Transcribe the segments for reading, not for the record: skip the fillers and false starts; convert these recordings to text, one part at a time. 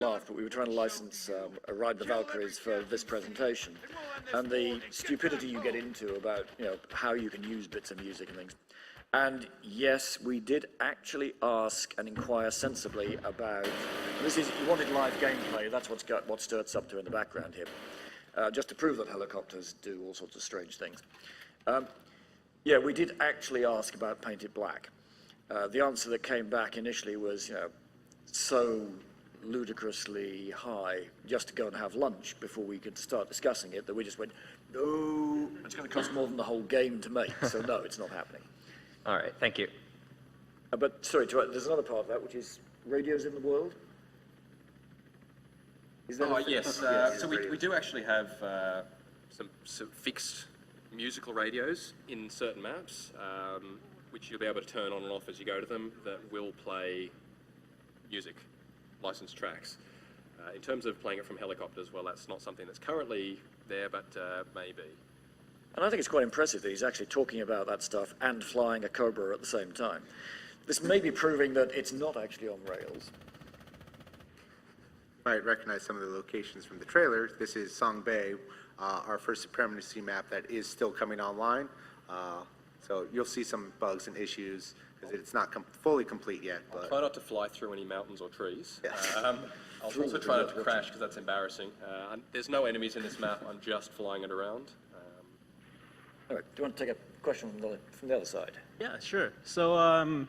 laughed, but we were trying to license Ride the Valkyries for this presentation, and the stupidity you get into about how you can use bits of music and things. And yes, we did actually ask and inquire sensibly about. This is you wanted live gameplay. That's what Sturt's up to in the background here, just to prove that helicopters do all sorts of strange things. Yeah, we did actually ask about Paint It Black. The answer that came back initially was so ludicrously high just to go and have lunch before we could start discussing it that we just went, no, it's going to cost more than the whole game to make, so no, it's not happening. All right, thank you. But sorry, there's another part of that, which is radios in the world. Is that yes. So we do actually have some fixed musical radios in certain maps, which you'll be able to turn on and off as you go to them, that will play music, licensed tracks. In terms of playing it from helicopters, well, that's not something that's currently there, but may be. And I think it's quite impressive that he's actually talking about that stuff and flying a Cobra at the same time. This may be proving that it's not actually on rails. Might recognize some of the locations from the trailer. This is Song Bay, our first supremacy map that is still coming online. So you'll see some bugs and issues because it's not fully complete yet. But I'll try not to fly through any mountains or trees. Yeah. I'll also try not to crash because that's embarrassing. There's no enemies in this map. I'm just flying it around. All right, do you want to take a question from the other side? Yeah, sure. So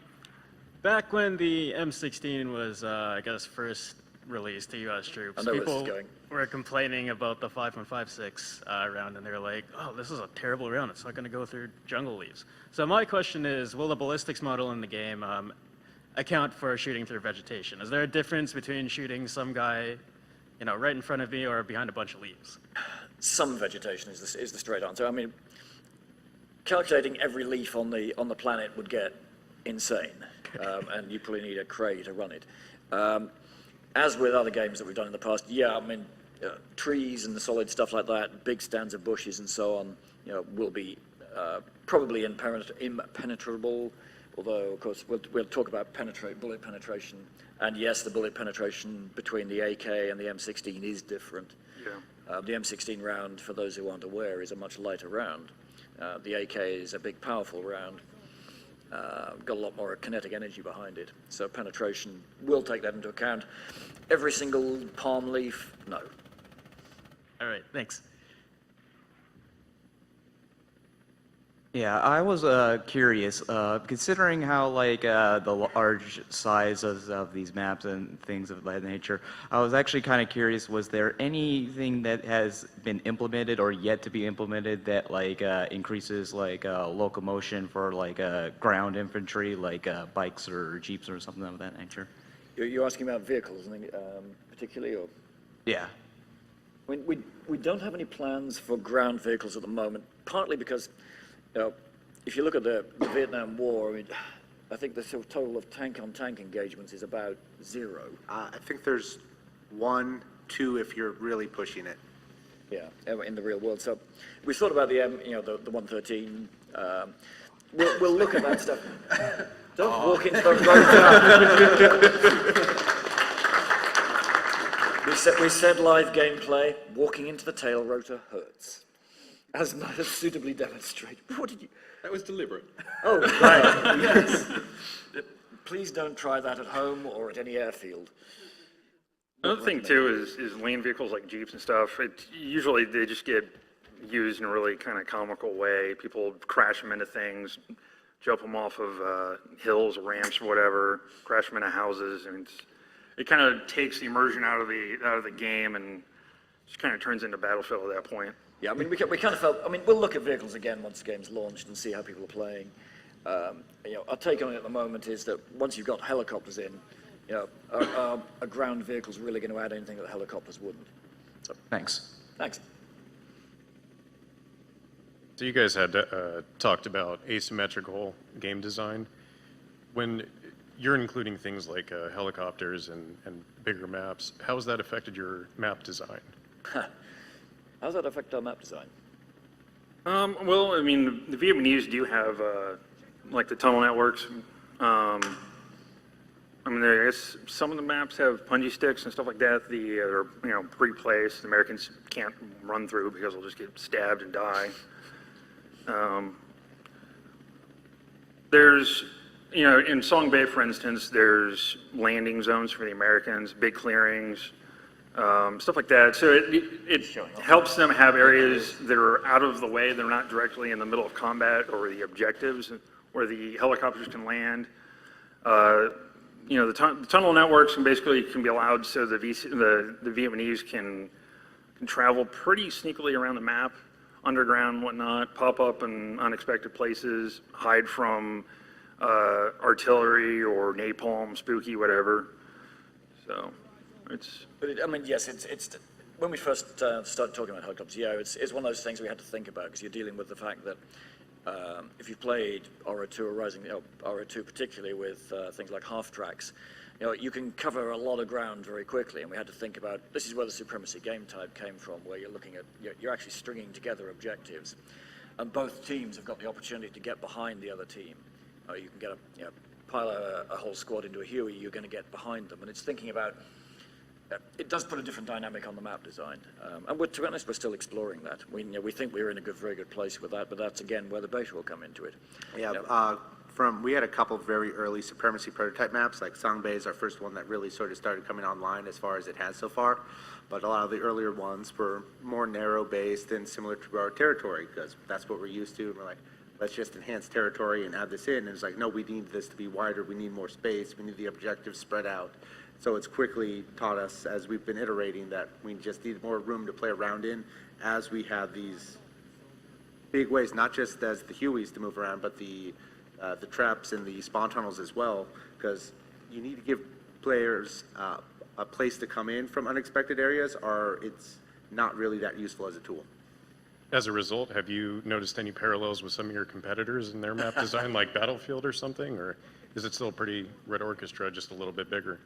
back when the M16 was, I guess, first released to U.S. troops, people were complaining about the 5.56 round, and they were like, oh, this is a terrible round. It's not going to go through jungle leaves. So my question is, will the ballistics model in the game account for shooting through vegetation? Is there a difference between shooting some guy, right in front of me or behind a bunch of leaves? Some vegetation is the straight answer. I mean, calculating every leaf on the planet would get insane, and you probably need a cray to run it. As with other games that we've done in the past, yeah, I mean, trees and the solid stuff like that, big stands of bushes and so on, will be probably impenetrable. Although, of course, we'll talk about bullet penetration, and yes, the bullet penetration between the AK and the M16 is different. Yeah. The M16 round, for those who aren't aware, is a much lighter round. The AK is a big, powerful round. Got a lot more kinetic energy behind it. So penetration will take that into account. Every single palm leaf, no. All right, thanks. Yeah, I was curious, considering how the large sizes of these maps and things of that nature, I was actually kind of curious, was there anything that has been implemented or yet to be implemented that increases locomotion for ground infantry, bikes or jeeps or something of that nature? You're asking about vehicles, particularly, or? Yeah. I mean, we don't have any plans for ground vehicles at the moment, partly because if you look at the Vietnam War, I mean, I think the sort of total of tank-on-tank engagements is about 0. I think there's 1, 2 if you're really pushing it. Yeah, in the real world. So we thought about the the 113. We'll look at that stuff. Don't walk into the rotor. We said live gameplay. Walking into the tail rotor hurts. As suitably demonstrated. What did you? That was deliberate. Oh, right. Yes. Please don't try that at home or at any airfield. Another thing too is lane vehicles like Jeeps and stuff. Usually they just get used in a really kind of comical way. People crash them into things, jump them off of hills, ramps, or whatever, crash them into houses, and it kind of takes the immersion out of the game and just kind of turns into Battlefield at that point. Yeah, I mean, we kind of felt, I mean, we'll look at vehicles again once the game's launched and see how people are playing. Our take on it at the moment is that once you've got helicopters in, a ground vehicle's really going to add anything that the helicopters wouldn't. So, Thanks. Thanks. So you guys had talked about asymmetrical game design. When you're including things like helicopters and bigger maps, how has that affected your map design? How's that affect our map design? Well, I mean, the Vietnamese do have the tunnel networks, I mean, I guess some of the maps have punji sticks and stuff like that. Are pre-placed. The Americans can't run through because they'll just get stabbed and die. There's, in Song Bay, for instance, there's landing zones for the Americans, big clearings, stuff like that. So it helps them have areas that are out of the way. They're not directly in the middle of combat or the objectives where the helicopters can land. The tunnel networks can be allowed so the Vietnamese can travel pretty sneakily around the map, underground and whatnot, pop up in unexpected places, hide from artillery or napalm, spooky, whatever. So it's... Yes, it's when we first started talking about helicopters, it's one of those things we had to think about, because you're dealing with the fact that if you've played RO2 or Rising, RO2 particularly with things like half tracks, you can cover a lot of ground very quickly, and we had to think about, this is where the supremacy game type came from, where you're looking at, you're actually stringing together objectives, and both teams have got the opportunity to get behind the other team. You can get pile a whole squad into a Huey, you're going to get behind them, and it's thinking about, it does put a different dynamic on the map design, and to be honest, we're still exploring that. We think we're in a very good place with that, but that's again where the beta will come into it. Yeah, we had a couple of very early supremacy prototype maps, like Song Bay is our first one that really sort of started coming online as far as it has so far, but a lot of the earlier ones were more narrow based and similar to our territory, because that's what we're used to, and we're like, let's just enhance territory and add this in, and it's like, no, we need this to be wider, we need more space, we need the objectives spread out. So it's quickly taught us, as we've been iterating, that we just need more room to play around in as we have these big ways, not just as the Hueys to move around, but the traps and the spawn tunnels as well, because you need to give players a place to come in from unexpected areas, or it's not really that useful as a tool. As a result, have you noticed any parallels with some of your competitors in their map design, like Battlefield or something, or is it still pretty Red Orchestra, just a little bit bigger?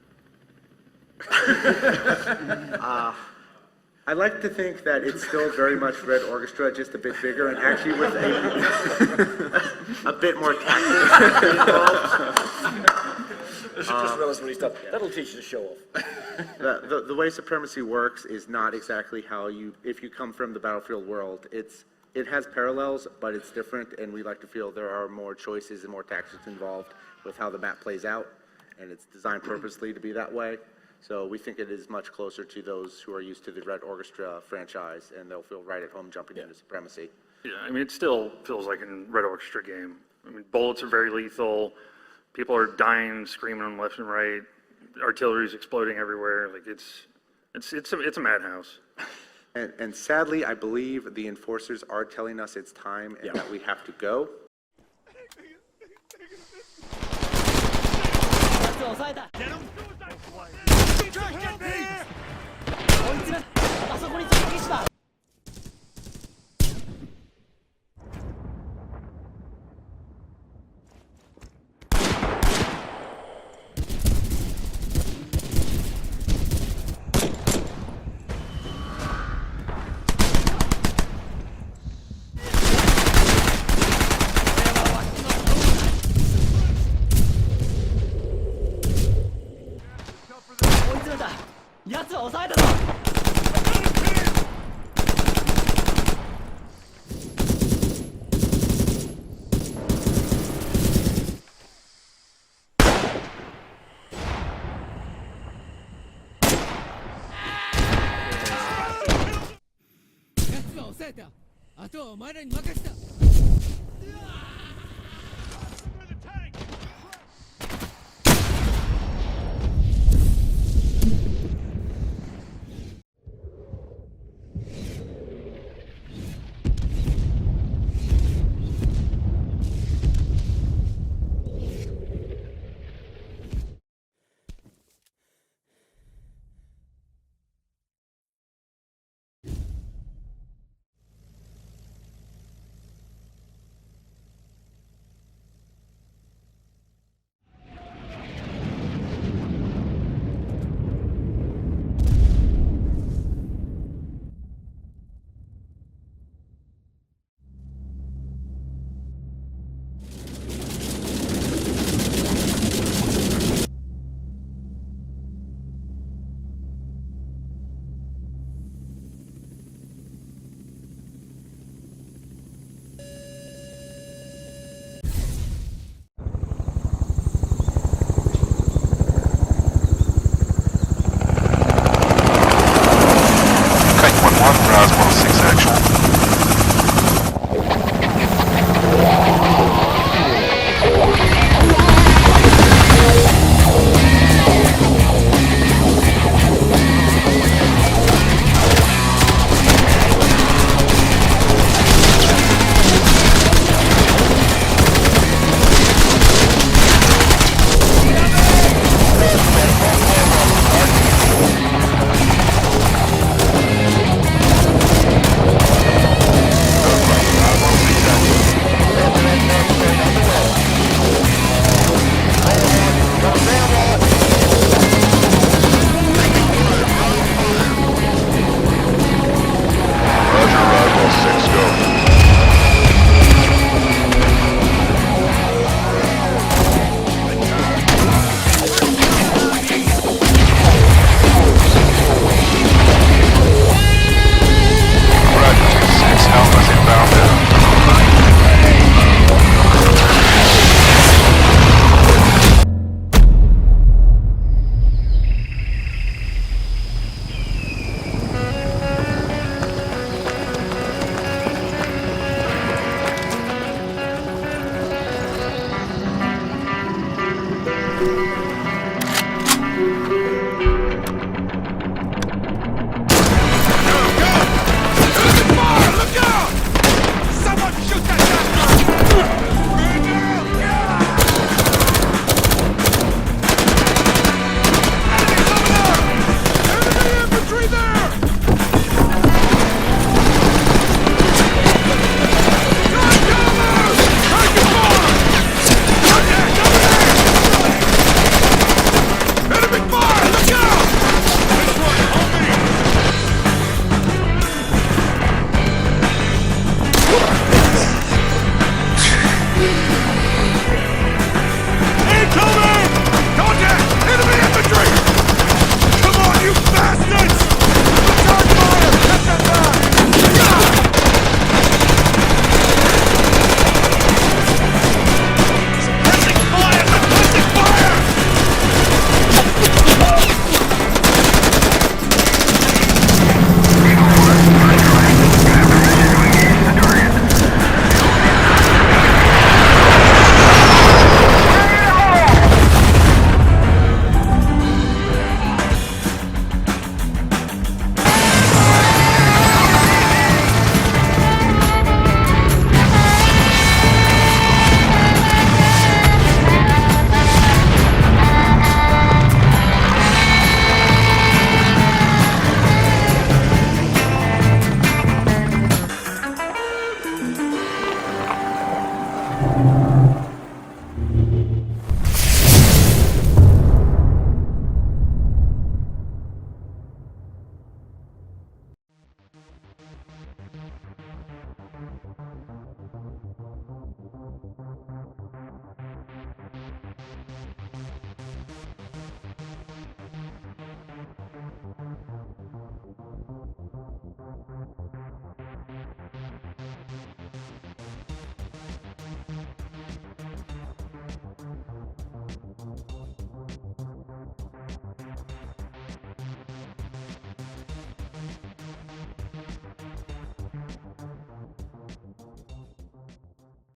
I like to think that it's still very much Red Orchestra, just a bit bigger, and actually with a bit more tactics involved. Just realize what he's done. That'll teach you to show off. The way Supremacy works is not exactly how if you come from the Battlefield world, it has parallels, but it's different, and we like to feel there are more choices and more tactics involved with how the map plays out, and it's designed purposely to be that way. So we think it is much closer to those who are used to the Red Orchestra franchise, and they'll feel right at home jumping into Supremacy. Yeah, it still feels like a Red Orchestra game. Bullets are very lethal. People are dying, screaming on left and right. Artillery's exploding everywhere. It's a madhouse. And sadly, I believe the enforcers are telling us it's time and that we have to go.